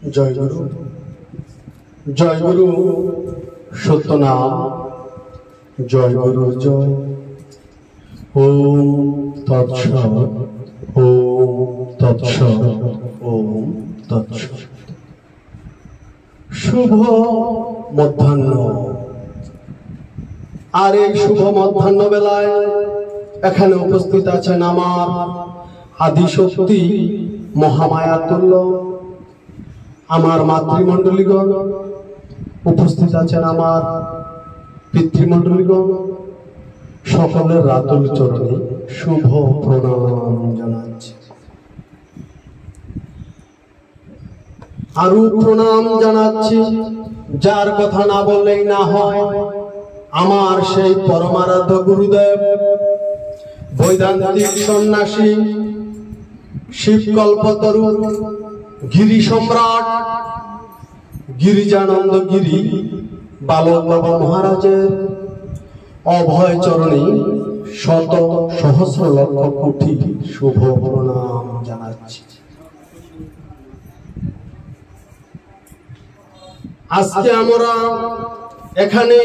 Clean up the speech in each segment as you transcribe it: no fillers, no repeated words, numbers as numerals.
জয় গুরু, জয় গুরু সত্যনাম, জয় গুরু জয়। ওম তৎসৎ, ওম তৎসৎ, ওম তৎসৎ। শুভ মধ্যাহ্ন। আর এই শুভ মধ্যাহ্ন বেলায় এখানে উপস্থিত আছেন আমার আদিশক্তি মহামায়াতুল্য, আমার মাতৃমণ্ডলীগণ, উপস্থিত আছেন আমার পিতৃমণ্ডলীগণ। সকলের রাতুল চরণে শুভ প্রণাম জানাচ্ছি। আরো প্রণাম জানাচ্ছি যার কথা না বললেই না হয়, আমার সেই পরমারাধ্য গুরুদেব, বৈদান্তিক সন্ন্যাসী, শিবকল্পতরু, গিরি সম্রাট, গিরিজানন্দ গিরি বালক বাবা মহারাজের অভয় চরণে শত সহস্র লক্ষ কোটি শুভ প্রণাম জানাচ্ছি। আজকে আমরা এখানে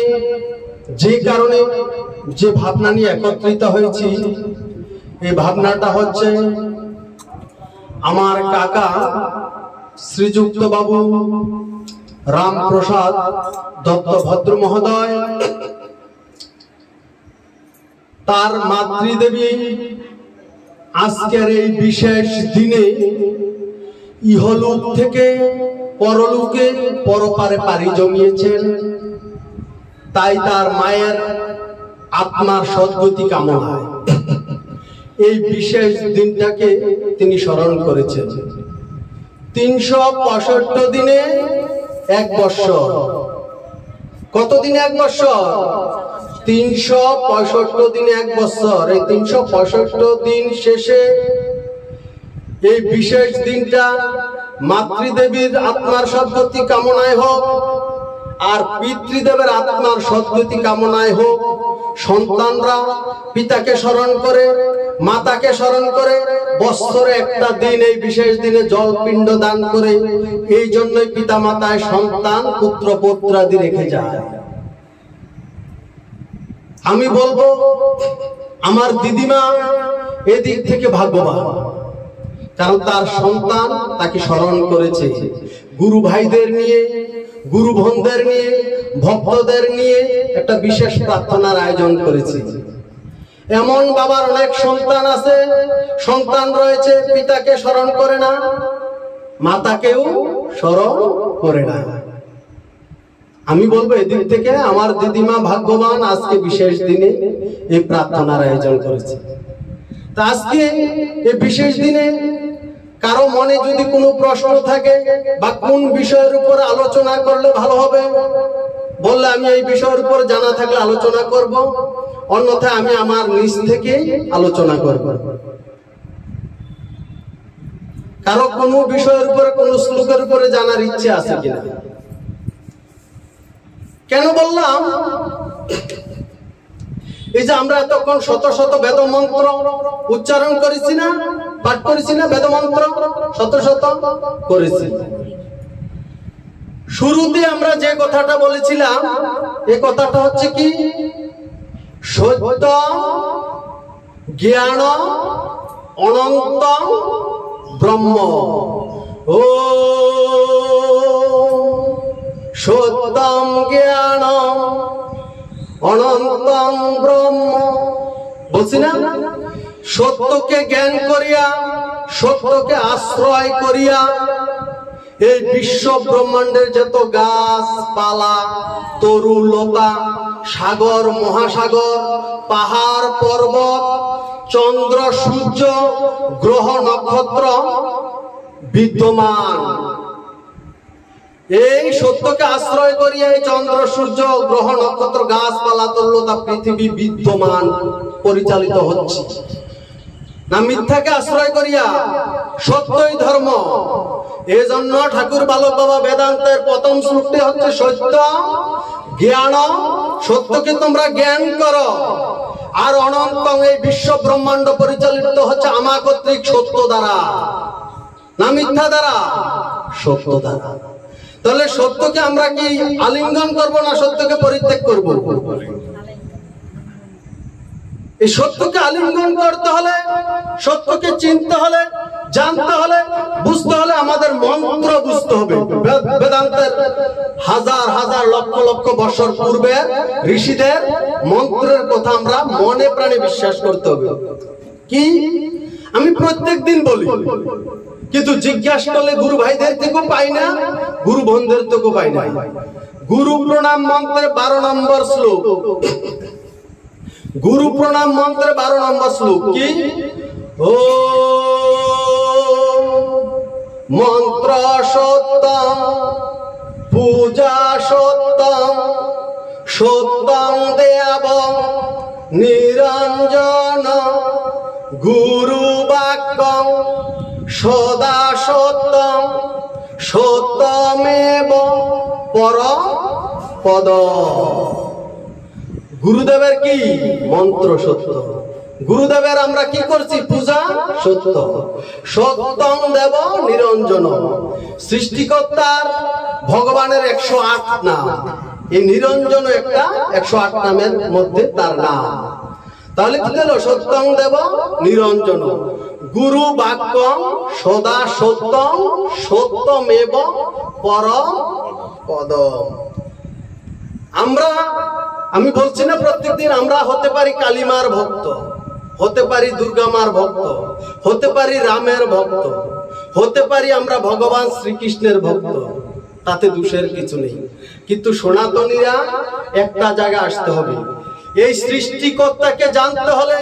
যে কারণে যে ভাবনা নিয়ে একত্রিত হয়েছি, এই ভাবনাটা হচ্ছে আমার কাকা শ্রীযুক্ত বাবু রামপ্রসাদ দত্ত ভদ্র মহোদয়, তার মাতৃদেবী আজকের এই বিশেষ দিনে ইহলোক থেকে পরলোকে পরপারে পাড়ি জমিয়েছেন। তাই তার মায়ের আত্মার সদ্গতি কামনায় এই বিশেষ দিনটাকে তিনি স্মরণ করেছেন। 365 দিনে এক বৎসর। কতদিনে এক বৎসর? 365 দিনে এক বৎসর। এই 365 দিন শেষে এই বিশেষ দিনটা মাতৃদেবীর আত্মার সদ্গতি কামনায় হোক আর পিতৃদেবের আত্মার সদ্গতি কামনায় হোক। সন্তানরা পিতাকে স্মরণ করে, মাতাকে স্মরণ করে বৎসরে একটা দিন এই বিশেষ দিনে জল পিণ্ড দান করে। এই জন্যই পিতা মাতায় সন্তান পুত্র পৌত্রাদি রেখে যায়। আমি বলবো আমার দিদিমা এদিক থেকে ভাগ্যবান, কারণ তার সন্তান তাকে স্মরণ করেছে। গুরু ভাইদের নিয়ে, গুরু বোনদের নিয়ে, ভক্তদের নিয়ে একটা বিশেষ প্রার্থনার আয়োজন করেছে। এমন বাবার অনেক সন্তান আছে, সন্তান রয়েছে পিতাকে স্মরণ করে না, মাতাকেও স্মরণ করে না। আমি বলবো এদিক থেকে আমার দিদিমা ভাগ্যবান, আজকে বিশেষ দিনে এই প্রার্থনার আয়োজন করেছে। তা আজকে এই বিশেষ দিনে কারো মনে যদি কোনো প্রশ্ন থাকে বা কোন বিষয়ের উপর আলোচনা করলে ভালো হবে বললে আমি এই বিষয়ের উপর জানা থাকলে আলোচনা করব, অন্যথায় আমি আমার নিজ থেকে আলোচনা করব। কারো কোনো বিষয়ের উপরে, কোন শ্লোকের উপরে জানার ইচ্ছে আছে কিনা? কেন বললাম? এই যে আমরা এতক্ষণ শত শত বেদ মন্ত্র উচ্চারণ করেছি না, পাঠ করেছি না, বেদ মন্ত্র শত শত করেছি। শুরুতে আমরা যে কথাটা বলেছিলাম, এই কথাটা হচ্ছে কি? সত্য জ্ঞান অনন্ত ব্রহ্ম। ও সত্যম জ্ঞান অনন্তম ব্রহ্ম। বলছি না, সত্যকে জ্ঞান করিয়া, সত্যকে আশ্রয় করিয়া এই বিশ্ব ব্রহ্মাণ্ডের যত গাছপালা, তরু লতা, সাগর মহাসাগর, পাহাড় পর্বত, চন্দ্র সূর্য, গ্রহ নক্ষত্র বিদ্যমান। এই সত্যকে আশ্রয় করিয়া এই চন্দ্র সূর্য গ্রহ নক্ষত্র গাছপালা তরুলতা পৃথিবী বিদ্যমান, পরিচালিত হচ্ছে না মিথ্যাকে আশ্রয় করিয়া? সত্যই ধর্ম। এজন্য ঠাকুর বালক বাবা বেদান্তের প্রথম শ্লোকটি হচ্ছে সত্য জ্ঞান। সত্যকে তোমরা জ্ঞান করো, আর অনন্ত এই বিশ্ব ব্রহ্মাণ্ড পরিচালিত হচ্ছে আমা কর্তৃক সত্য দ্বারা, না মিথ্যা দ্বারা? সত্য দ্বারা। তাহলে সত্যকে আমরা কি আলিঙ্গন করব না সত্যকে পরিত্যাগ করব? এই সত্যকে আলিঙ্গন করতে হলে, সত্যকে চিনতে হলে, জানতে হলে, বুঝতে হলে আমাদের মন্ত্র বুঝতে হবে। বেদান্তের হাজার হাজার লক্ষ লক্ষ বছর পূর্বে ঋষিদের মন্ত্রের কথা আমরা মনে প্রাণে বিশ্বাস করতে হবে। কি আমি প্রত্যেক দিন বলি, কিন্তু জিজ্ঞাসা করলে গুরু ভাইদের থেকেও পাই না, গুরু বোনদের থেকেও পাই না। গুরু প্রণাম মন্ত্রের 12 নম্বর শ্লোক, গুরু প্রণাম মন্ত্রের 12 নম্বর শ্লোক কি? ও মন্ত্র সত্যম পূজা সত্যম সত্যম দেব নিরঞ্জন গুরু বাক্যম সদা সত্যম সত্যমেব পরপদ। গুরুদেবের কি মন্ত্র সত্য, গুরুদেবের আমরা কি করছি পূজা সত্য, সত্যম দেব নিরঞ্জন। সৃষ্টিকর্তার ভগবানের 108 নাম, এই নিরঞ্জন একটা 108 নামের মধ্যে তার নাম। তাহলে কি হলো? সত্যং দেব নিরঞ্জন গুরু বাক্যম সদা সত্যম সত্যমেব পরপদ। আমি বলছি না প্রত্যেকদিন আমরা হতে পারি কালীমার ভক্ত, হতে পারি দুর্গা মার ভক্ত, হতে পারি রামের ভক্ত, হতে পারি আমরা ভগবান শ্রীকৃষ্ণের ভক্ত, তাতে দোষের কিছু নেই। কিন্তু সনাতনীরা একটা জায়গা আসতে হবে, এই সৃষ্টিকর্তাকে জানতে হলে,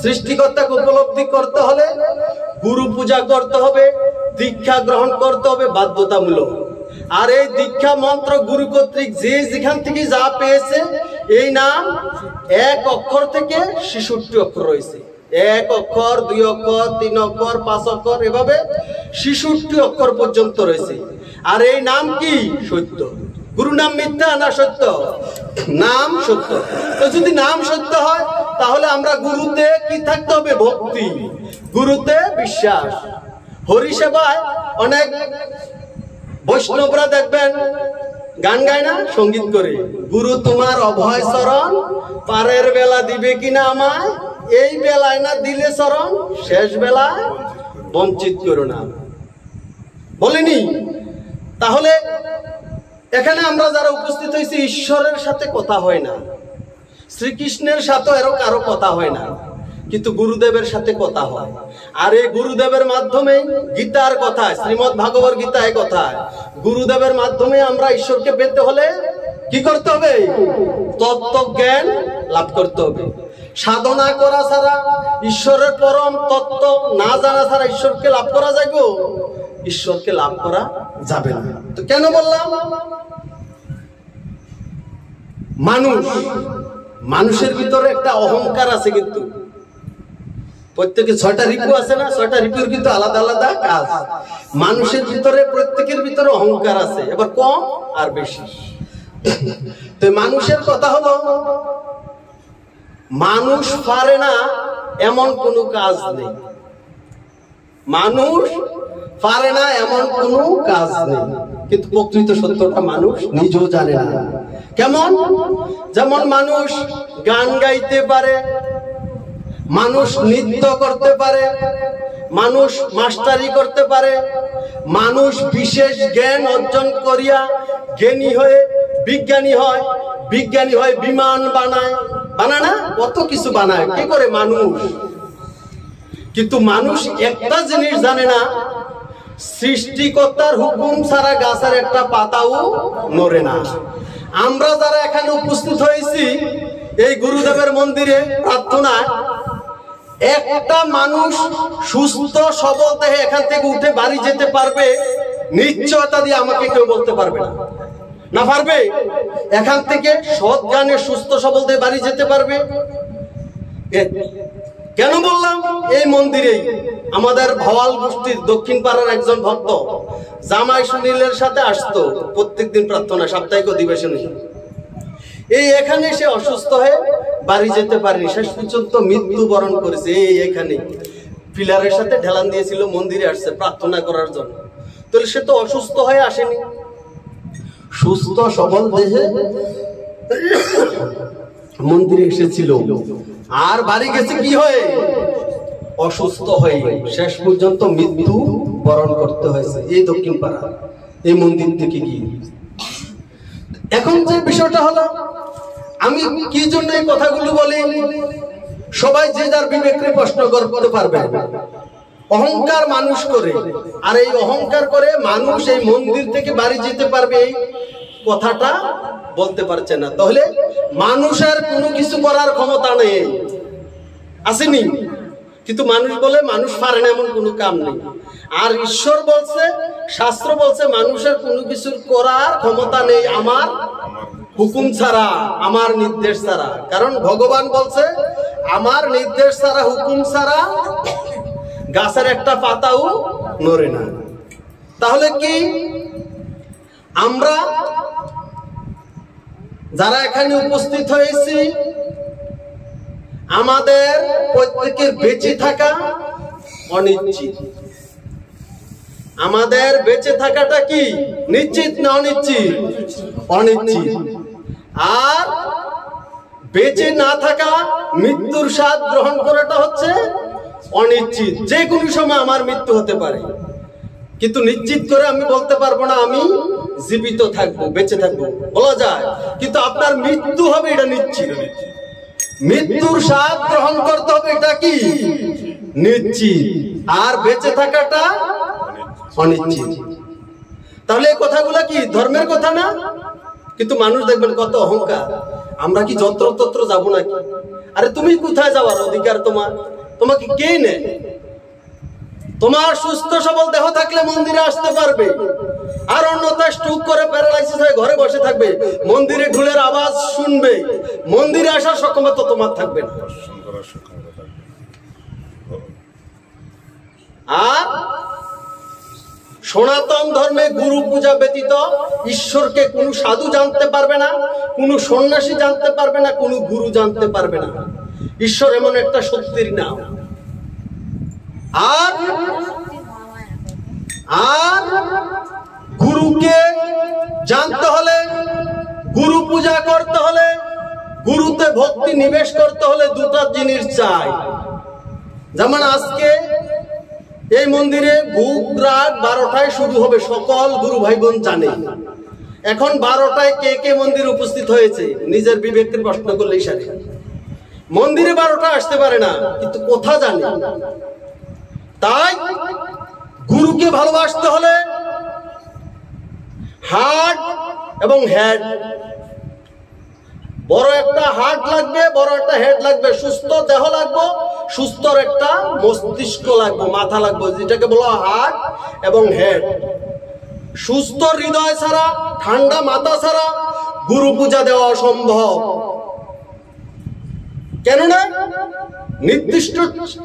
সৃষ্টিকর্তাকে উপলব্ধি করতে হলে গুরু পূজা করতে হবে, দীক্ষা গ্রহণ করতে হবে বাধ্যতামূলক। আর এই দীক্ষা মন্ত্র গুরু কর্তৃক যে যেখান থেকে যা পেয়েছে, এই নাম 1 অক্ষর থেকে 66 অক্ষর রয়েছে। 1 অক্ষর, 2 অক্ষর, 3 অক্ষর, 5 অক্ষর, এভাবে 66 অক্ষর পর্যন্ত রয়েছে। আর এই নাম কি? সত্য। গুরু নাম মিথ্যা না সত্য? নাম সত্য। তো যদি নাম সত্য হয় তাহলে আমরা গুরুতে কি থাকতে হবে? ভক্তি, গুরুতে বিশ্বাস। হরি সেবায় অনেক বৈষ্ণবরা দেখবেন গান গায় না, সঙ্গীত করে, গুরু তোমার অভয় চরণ পারের বেলা দিবে কিনা আমায়, এই বেলায় না দিলে চরণ শেষ বেলায় বঞ্চিত করো না, বলেনি? তাহলে এখানে আমরা যারা উপস্থিত হয়েছি, ঈশ্বরের সাথে কথা হয় না, শ্রীকৃষ্ণের সাথে কারো কথা হয় না, কিন্তু গুরুদেবের সাথে কথা হয়। আর এই গুরুদেবের মাধ্যমে গীতার কথায়, শ্রীমদ্ ভাগবত গীতায় কথায়, গুরুদেবের মাধ্যমে আমরা ঈশ্বরকে পেতে হলে কি করতে হবে? তত্ত্ব জ্ঞান লাভ করতে হবে। সাধনা করা ছাড়া, ঈশ্বরের পরম তত্ত্ব না জানা ছাড়া ঈশ্বরকে লাভ করা যাবে? ঈশ্বরকে লাভ করা যাবে না। তো কেন বললাম? মানুষের ভিতরে একটা অহংকার আছে, কিন্তু প্রত্যেকে 6টা রিপু আছে না, 6টা রিপুর কিন্তু আলাদা আলাদা কাজ। মানুষের ভিতরে, প্রত্যেকের ভিতরে অহংকার আছে, এবার কম আর বেশি। তো মানুষের কথা হলো, মানুষ পারে না এমন কোনো কাজ নেই, মানুষ পারে না এমন কোনো কাজ নেই, কিন্তু প্রকৃত সত্যটা মানুষ নিজেও জানে না। কেমন? যেমন মানুষ গান গাইতে পারে, মানুষ নৃত্য করতে পারে, মানুষ মাস্টারি করতে পারে, মানুষ বিশেষ জ্ঞান অর্জন করিয়া জ্ঞানী হয়ে বিজ্ঞানী হয়, বিজ্ঞানী হয় বিমান বানায়, বানায় না, কত কিছু বানায়। কি করে? মানুষ। কিন্তু মানুষ একটা জিনিস জানে না, সৃষ্টিকর্তার হুকুম ছাড়া গাছের একটা পাতাও নড়ে না। আমরা যারা এখানে উপস্থিত হয়েছি এই গুরুদেবের মন্দিরে প্রার্থনায়, একটা মানুষ সুস্থ সবল দেহে এখান থেকে উঠে বাড়ি যেতে পারবে নিশ্চয়তা দিয়ে আমাকে কেউ বলতে পারবে না। না পারবে? এখান থেকে সৎ জ্ঞানে সুস্থ সবল দেহে বাড়ি যেতে পারবে? কেন বললাম? এই মন্দিরেই আমাদের ভাওয়াল গোষ্ঠীর দক্ষিণ পাড়ার একজন ভক্ত জামাই সুনীলের সাথে আসতো প্রত্যেকদিন প্রার্থনা, সাপ্তাহিক অধিবেশনে। এই এখানে সে অসুস্থ হয়ে বাড়ি যেতে পারেনি, শেষ পর্যন্ত মৃত্যুবরণ করেছে। এই এখানে পিলারের সাথে ঢেলান দিয়েছিল, মন্দিরে আসছে প্রার্থনা করার জন্য। তাহলে সে তো অসুস্থ হয়ে আসেনি, সুস্থ সবল দেহে মন্দিরে এসেছিল, আর বাড়ি গেছে কি হয়ে? অসুস্থ হয়ে। শেষ পর্যন্ত মৃত্যু বরণ করতে হয়েছে এই দক্ষিণ পাড়া এই মন্দির থেকে গিয়ে। এখন যে বিষয়টা হলো, আমি কি জন্য এই কথাগুলো বলি, সবাই যে যার বিবেককে প্রশ্ন করতে পারবে। অহংকার মানুষ করে, আর এই অহংকার করে মানুষ এই মন্দির থেকে বাড়ি যেতে পারবে এই কথাটা বলতে পারছে না। তাহলে মানুষের কোনো কিছু করার ক্ষমতা নেই, আসেনি, কিন্তু মানুষ বলে মানুষ পারে না এমন কোনো কাম নেই। আর ঈশ্বর বলছে, শাস্ত্র বলছে মানুষের কোনো কিছু করার ক্ষমতা নেই আমার হুকুম ছাড়া, আমার নির্দেশ ছাড়া। কারণ ভগবান বলছে আমার নির্দেশ ছাড়া, হুকুম ছাড়া গাছের একটা পাতাও নড়ে না। তাহলে কি আমরা যারা এখানে উপস্থিত হয়েছি, আমাদের প্রত্যেকের বেঁচে থাকা অনিশ্চিত। আমাদের বেঁচে থাকাটা কি নিশ্চিত না অনিশ্চিত? অনিশ্চিত। আর বেঁচে না থাকা, মৃত্যুর স্বাদ গ্রহণ করাটা হচ্ছে অনিশ্চিত। যে কোনো সময় আমার মৃত্যু হতে পারে, কিন্তু নিশ্চিত করে আমি বলতে পারবো না আমি জীবিত থাকবো, বেঁচে থাকবো, বলা যায়। কিন্তু আপনার মৃত্যু হবে এটা নিশ্চিত। মৃত্যুর স্বাদ গ্রহণ করতে হবে এটা কি নিশ্চিত, আর বেঁচে থাকাটা অনিশ্চিত। তাহলে এই কথাগুলো কি ধর্মের কথা না? কিন্তু মানুষ দেখবেন কত অহংকার। আমরা কি যত্র তত্র যাবো নাকি? আরে তুমি কোথায় যাওয়ার অধিকার তোমার? তোমাকে কে নেয়? তোমার সুস্থ সবল দেহ থাকলে মন্দিরে আসতে পারবে, আর অন্যথায় স্ট্রোক করে প্যারালাইসিস হয়ে ঘরে বসে থাকবে, মন্দিরে ঢোলের আওয়াজ শুনবে, মন্দিরে আসার সক্ষমতা তোমার থাকবে না। আর সনাতন ধর্মে গুরু পূজা ব্যতীত ঈশ্বরকে কোনো সাধু জানতে পারবে না, কোনো সন্ন্যাসী জানতে পারবে না, কোনো গুরু জানতে পারবে না। ঈশ্বর এমন একটা শক্তির নাম। আর আর গুরুকে জানতে হলে, গুরু পূজা করতে হলে, গুরুতে ভক্তি নিবেশ করতে হলে দুটো জিনিস চাই। যেমন আজকে এই মন্দিরে ভোগ রাত 12টায় শুরু হবে, সকল গুরু ভাই বোন জানে। এখন 12টায় কে কে মন্দিরে উপস্থিত হয়েছে নিজের বিবেকের প্রশ্ন করলেই সারে। মন্দিরে 12টায় আসতে পারে না, কিন্তু কোথা জানে। তাই গুরুকে ভালোবাসতে হলে হার্ট এবং হেড, বড় একটা হার্ট লাগবে, বড় একটা হেড লাগবে, সুস্থ দেহ লাগবে, সুস্থ একটা মস্তিষ্ক লাগবে, মাথা লাগবে, যেটাকে বলা হার্ট এবং হেড। সুস্থ হৃদয় ছাড়া, ঠান্ডা মাথা ছাড়া গুরু পূজা দেওয়া অসম্ভব। কেননা নির্দিষ্ট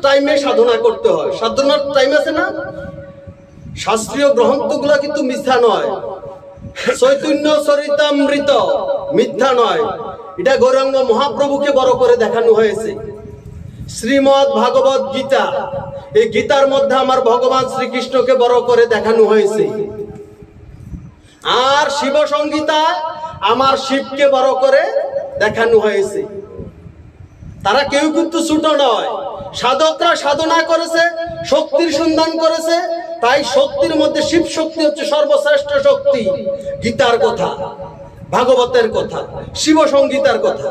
টাইমে সাধনা করতে হয়। সাধনার টাইম আছে না? শাস্ত্রীয় গ্রন্থগুলো কিন্তু মিথ্যা নয়। চৈতন্য চরিতামৃত মিথ্যা নয়, এটা গৌরাঙ্গ মহাপ্রভুকে বড় করে দেখানো হয়েছে। শ্রীমদ্ ভাগবত গীতা, এই গীতার মধ্যে আমার ভগবান শ্রীকৃষ্ণকে বড় করে দেখানো হয়েছে। আর শিব সংগীতা আমার শিবকে বড় করে দেখানো হয়েছে। তারা কেউ কিন্তু ছোট নয়। সাধকরা সাধনা করেছে, শক্তির সন্ধান করেছে, তাই শক্তির মধ্যে শিব শক্তি হচ্ছে সর্বশ্রেষ্ঠ শক্তি। গীতার কথা, ভাগবতের কথা, শিব সংগীতার কথা।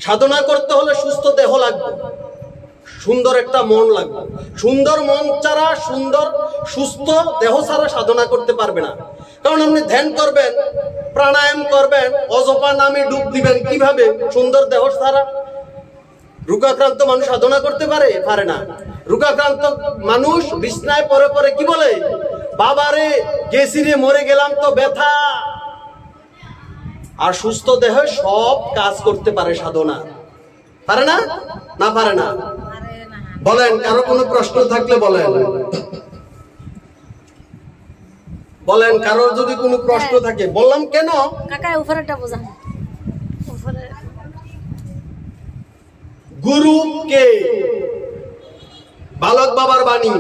সাধনা করতে হলে সুস্থ দেহ লাগবে, সুন্দর একটা মন লাগবে। সুন্দর মন ছাড়া, সুন্দর সুস্থ দেহ ছাড়া সাধনা করতে পারবে না। কারণ আপনি ধ্যান করবেন, প্রাণায়াম করবেন, অজপা নামে ডুব দিবেন, কিভাবে? সুন্দর দেহ ছাড়া। রোগাক্রান্ত মানুষ সাধনা করতে পারে? পারে না। রোগাক্রান্ত মানুষ বিছনায় পরে পরে কি বলে? বাবারে গেছি রে, মরে গেলাম তো ব্যথা। আর সুস্থ দেহে সব কাজ করতে পারে সাধনা। পারে না? না পারে না? বলেন, কারো কোনো প্রশ্ন থাকলে বলেন। বলেন, কারোর যদি কোনো প্রশ্ন থাকে। বললাম কেন? গুরুকে বালক বাবার বাণী,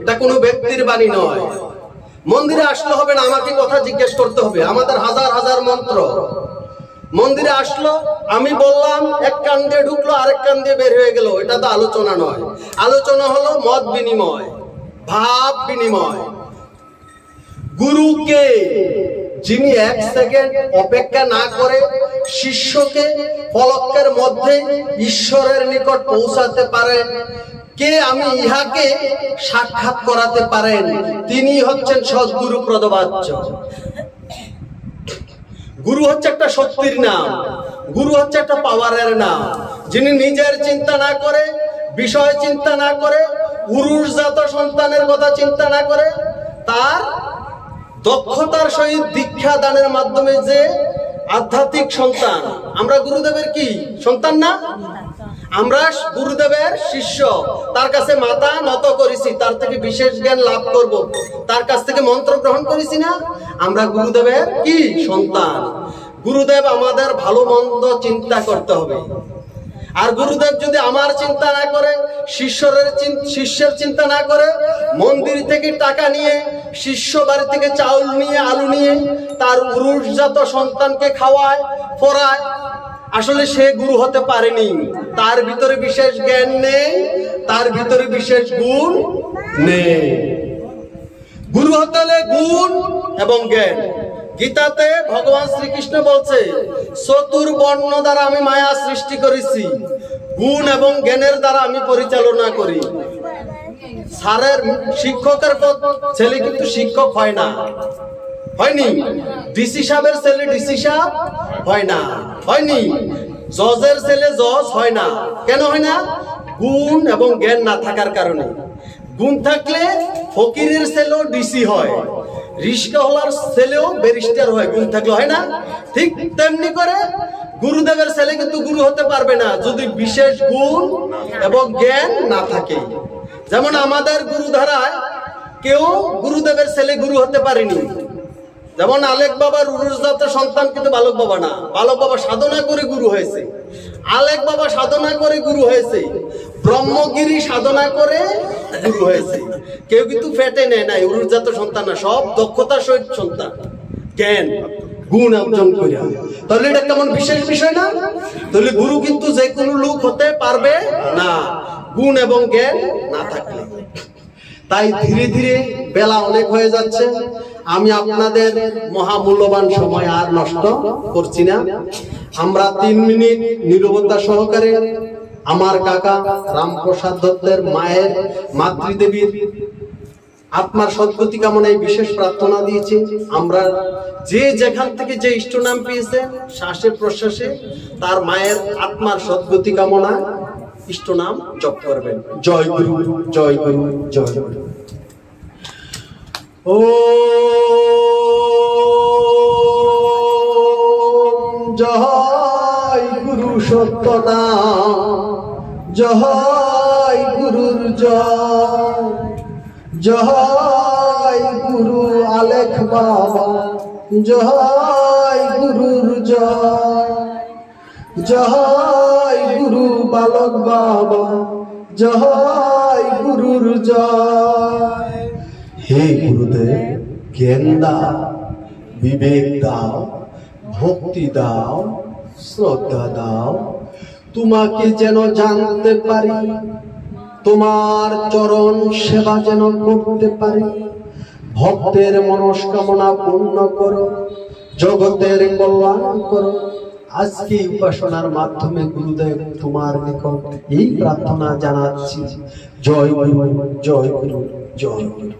এটা কোনো ব্যক্তির বাণী নয়। মন্দিরে আসলে হবে না, আমাকে কথা জিজ্ঞেস করতে হবে। আমাদের হাজার হাজার মন্ত্র। মন্দিরে আসলো, আমি বললাম, এক কান দিয়ে ঢুকলো, আরেক কান দিয়ে বের হয়ে গেল, এটা তো আলোচনা নয়। আলোচনা হলো মত বিনিময়, ভাব বিনিময়। গুরুকে যিনি এক সেকেন্ড অপেক্ষা না করে শিষ্যকে পলকের মধ্যে ঈশ্বরের নিকট পৌঁছাতে পারেন, কে আমি ইহাকে সাক্ষাৎ করাতে পারেন, তিনি হচ্ছেন সদ্গুরু প্রদবাচ্য। গুরু হচ্ছে একটা শক্তির নাম, গুরু হচ্ছে একটা পাওয়ারের নাম। যিনি নিজের চিন্তা না করে, বিষয় চিন্তা না করে, পুরুষজাত সন্তানের কথা চিন্তা না করে, তার দক্ষতার সহিত দীক্ষা দানের মাধ্যমে যে আধ্যাত্মিক সন্তান, আমরা গুরুদেবের কি সন্তান না? আমরা গুরুদেবের শিষ্য, তার কাছে মাথা নত করেছি, তার থেকে বিশেষ জ্ঞান লাভ করব, তার কাছ থেকে মন্ত্র গ্রহণ করেছি না? আমরা গুরুদেবের কি সন্তান। গুরুদেব আমাদের ভালো মন্দ চিন্তা করতে হবে। আর গুরুদেব যদি আমার চিন্তা না করে, শিষ্যের চিন্তা না করে, মন্দির থেকে টাকা নিয়ে, শিষ্য বাড়ি থেকে চাউল নিয়ে, আলু নিয়ে তার পুরুষজাত সন্তানকে খাওয়ায়, পড়ায়, আসলে সে গুরু হতে পারেনি। তার ভিতরে বিশেষ জ্ঞান নেই, তার ভিতরে বিশেষ গুণ নেই। গুরু হতে হলে গুণ এবং জ্ঞান। গীতাতে ভগবান শ্রীকৃষ্ণ বলছে, চতুর্বর্ণ দ্বারা আমি মায়া সৃষ্টি করেছি, গুণ এবং জ্ঞানের দ্বারা আমি পরিচালনা করি। স্যারের শিক্ষকের ছেলে কিন্তু শিক্ষক হয় না, হয়নি। ডিসি সাহেবের ছেলে ডিসি সাহেব হয় না, হয়নি। জজের ছেলে জজ হয় না। কেন হয় না? গুণ এবং জ্ঞান না থাকার কারণে। গুণ থাকলে ফকিরের ছেলেও ডিসি হয়, রিস্কাওয়ালার ছেলেও ব্যারিস্টার হয়, গুণ থাকলে হয় না? ঠিক তেমনি করে গুরুদেবের ছেলে কিন্তু গুরু হতে পারবে না যদি বিশেষ গুণ এবং জ্ঞান না থাকে। যেমন আমাদের গুরুধারায় কেউ গুরুদেবের ছেলে গুরু হতে পারেনি। যেমন আলেক বাবার উরুজাত সন্তান কিন্তু বালক বাবা না, বালক বাবা সাধনা করে গুরু হয়েছে, আলেক বাবা সাধনা করে গুরু হয়েছে, ব্রহ্মগিরি সাধনা করে গুরু হয়েছে। কেউ কিন্তু ফেটে নেয় নাই, উরুজাত সন্তান না, সব দক্ষতার সহিত সন্তান, জ্ঞান গুণ অর্জন করে। তাহলে এটা কেমন বিশেষ বিষয় না? তাহলে গুরু কিন্তু যে কোনো লোক হতে পারবে না গুণ এবং জ্ঞান না থাকলে। তাই ধীরে ধীরে বেলা অনেক হয়ে যাচ্ছে, আমি আপনাদের মহামূল্যবান সময় আর নষ্ট করছি না। আমরা 3 মিনিট নীরবতা সহকারে আমার কাকা রামপ্রসাদ দত্তের মায়ের মাতৃদেবীর আত্মার সদ্গতি কামনায় বিশেষ প্রার্থনা দিয়েছি। আমরা যে যেখান থেকে যে ইষ্ট নাম পেয়েছে, শ্বাসে প্রশ্বাসে তার মায়ের আত্মার সদ্গতি কামনা ইষ্ট নাম জপ করবেন। জয় গুরু, জয় গুরু, জয় গুরু। ও জয় গুরু সত্যনাম, জয় গুরুর জয়, জয় গুরু আলেখ বাবা, জয় গুরুর জয়, জয় গুরু বালক বাবা, জয় গুরুর জয়। হে গুরুদেব, জ্ঞান দাও, বিবেক দাও, ভক্তি দাও, শ্রদ্ধা দাও, তোমাকে যেন জানতে পারি, তোমার চরণ সেবা যেন করতে পারি। ভক্তের মনস্কামনা পূর্ণ করো, জগতের কল্যাণ করো। আজকে উপাসনার মাধ্যমে গুরুদেব তোমার নিকট এই প্রার্থনা জানাচ্ছি। জয় গুরু, জয় গুরু, জয় গুরু।